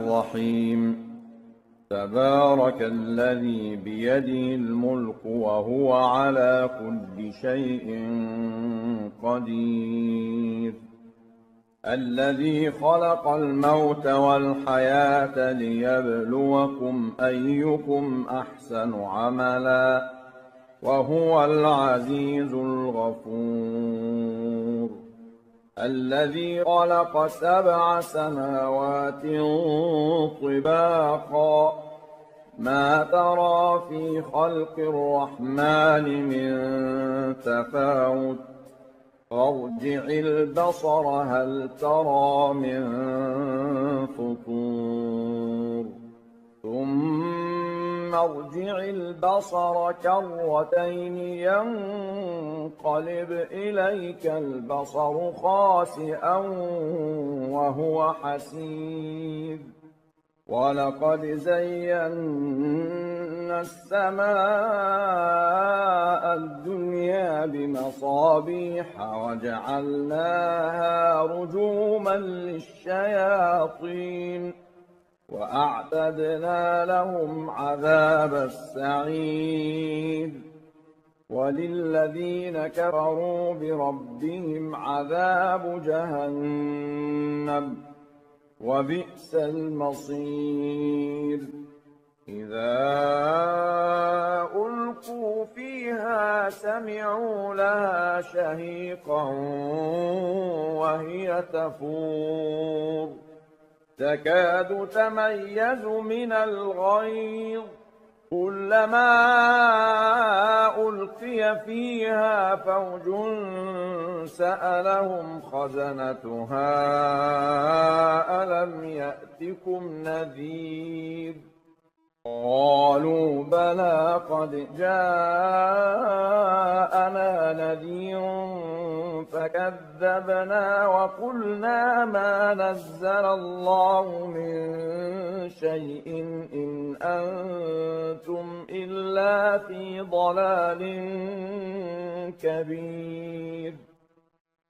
الرحيم تبارك الذي بيده الملك وهو على كل شيء قدير الذي خلق الموت والحياة ليبلوكم أيكم أحسن عملا وهو العزيز الغفور الذي خلق 7 سماوات طباقا ما ترى في خلق الرحمن من تفاوت فارجع البصر هل ترى من فطور ثم ارجع البصر كرتين ينقلب إليك البصر خاسئا وهو حسير ولقد زينا السماء الدنيا بمصابيح وجعلناها رجوما للشياطين وأعتدنا لهم عذاب السعير وللذين كفروا بربهم عذاب جهنم وبئس المصير إذا ألقوا فيها سمعوا لها شهيقا وهي تفور تكاد تميز من الغيظ كلما ألقي فيها فوج سألهم خزنتها ألم يأتكم نذير قالوا بلى قد جاءنا نذير فكذبنا وقلنا ما نزل الله من شيء إن أنتم إلا في ضلال كبير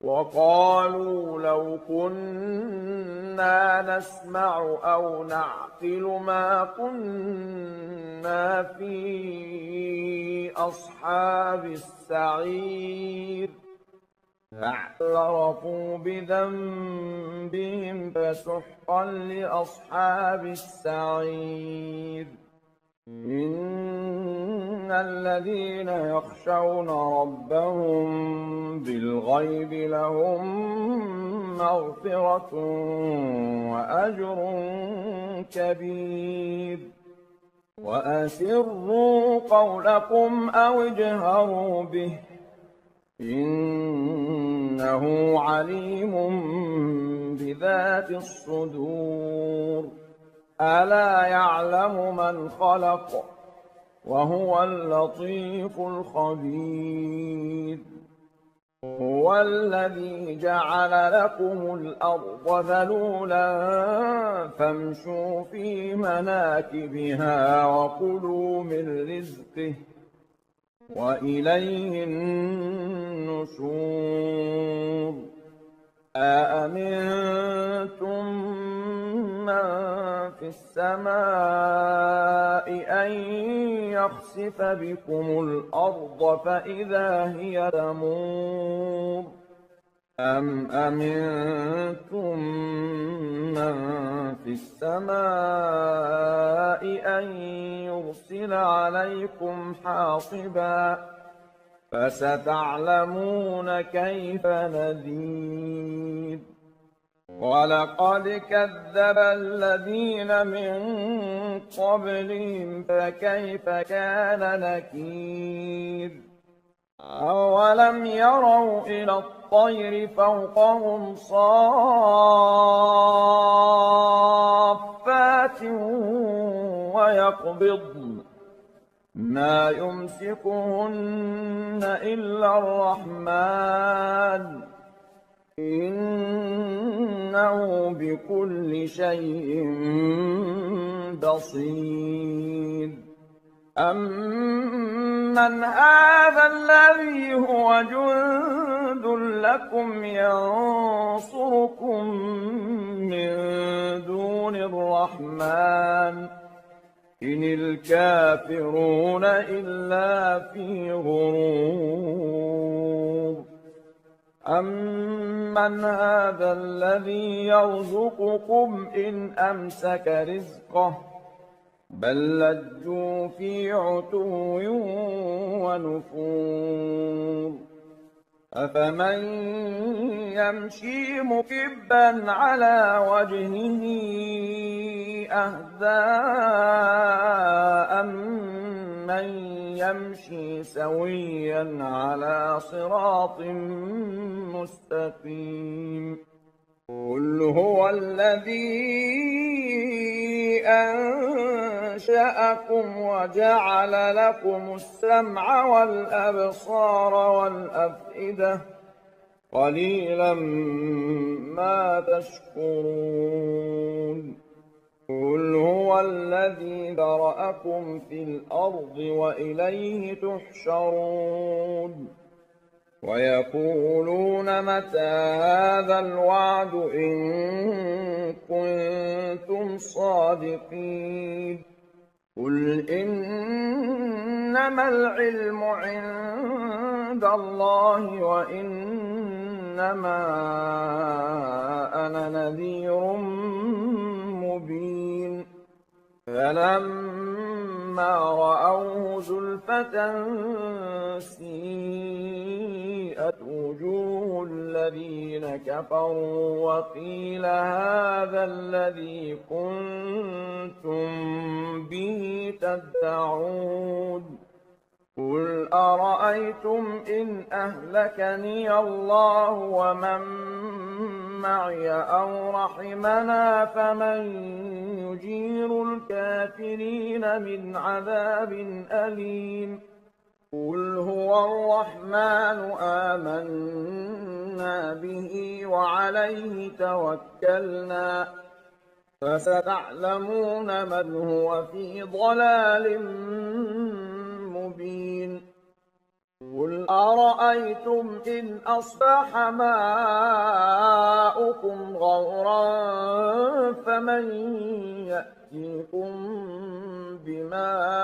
وقالوا لو كنا نسمع أو نعقل ما كنا في أصحاب السعير فاعترفوا بذنبهم فسحقا لأصحاب السعير إن الذين يخشون ربهم بالغيب لهم مغفرة وأجر كبير وأسروا قولكم أو اجهروا به إنه عليم بذات الصدور ألا يعلم من خلق وهو اللطيف الخبير هو الذي جعل لكم الأرض ذلولا فامشوا في مناكبها وكلوا من رزقه وإليه النشور أأمنتم من في السماء أن يخسف بكم الأرض فإذا هي تمور أم أمنتم من في السماء أن يرسل عليكم حاصبا فستعلمون كيف نذير ولقد كذب الذين من قبلهم فكيف كان نكير أولم يروا إلى الطير فوقهم صافات ويقبضن ما يمسكهن إلا الرحمن إنه بكل شيء بصير أَمَّنْ هَذَا الَّذِي هُوَ جُندٌ لَّكُمْ يَنصُرُكُم مِّن دُونِ الرَّحْمَٰنِ إِنِ الْكَافِرُونَ إِلَّا فِي غُرُورٍ أَمَّنْ هَذَا الَّذِي يَرْزُقُكُمْ إِنْ أَمْسَكَ رِزْقَهُ بَل لَّجُّوا فِي عُتُوٍّ وَنُفُورٍ أَفَمَن يَمْشِي مُكِبًّا عَلَىٰ وَجْهِهِ أَهْدَىٰ أَمَّن يَمْشِي سَوِيًّا عَلَىٰ صِرَاطٍ مُّسْتَقِيمٍ قُلْ هُوَ الَّذِي أَنشَأَكُمْ وَجَعَلَ لَكُمُ السَّمْعَ وَالْأَبْصَارَ وَالْأَفْئِدَةَ قَلِيلًا مَّا تَشْكُرُونَ قُلْ هُوَ الَّذِي ذَرَأَكُمْ فِي الْأَرْضِ وَإِلَيْهِ تُحْشَرُونَ وَيَقُولُونَ مَتَىٰ هَٰذَا الْوَعْدُ إِن كُنتُمْ صَادِقِينَ قُلْ إِنَّمَا الْعِلْمُ عِندَ اللَّهِ وَإِنَّمَا أَنَا نَذِيرٌ مُّبِينٌ فَلَمَّا رَأَوْهُ زُلْفَةً سِيئَتْ وُجُوهُ الَّذِينَ كَفَرُوا وَقِيلَ هَٰذَا الَّذِي كُنتُم بِهِ تَدَّعُونَ قُلْ أَرَأَيْتُمْ إِنْ أَهْلَكَنِيَ اللَّهُ وَمَن مَّعِيَ أَوْ رَحِمَنَا فَمَن يُجِيرُ الْكَافِرِينَ مِنْ عَذَابٍ أَلِيمٍ قُلْ هُوَ الرَّحْمَٰنُ آمَنَّا بِهِ وَعَلَيْهِ تَوَكَّلْنَا فَسَتَعْلَمُونَ مَنْ هُوَ فِي ضَلَالٍ مُّبِينٍ قُلْ أَرَأَيْتُمْ إِنْ أَصْبَحَ مَاؤُكُمْ غَوْرًا فَمَن يَأْتِيكُم بِمَاءٍ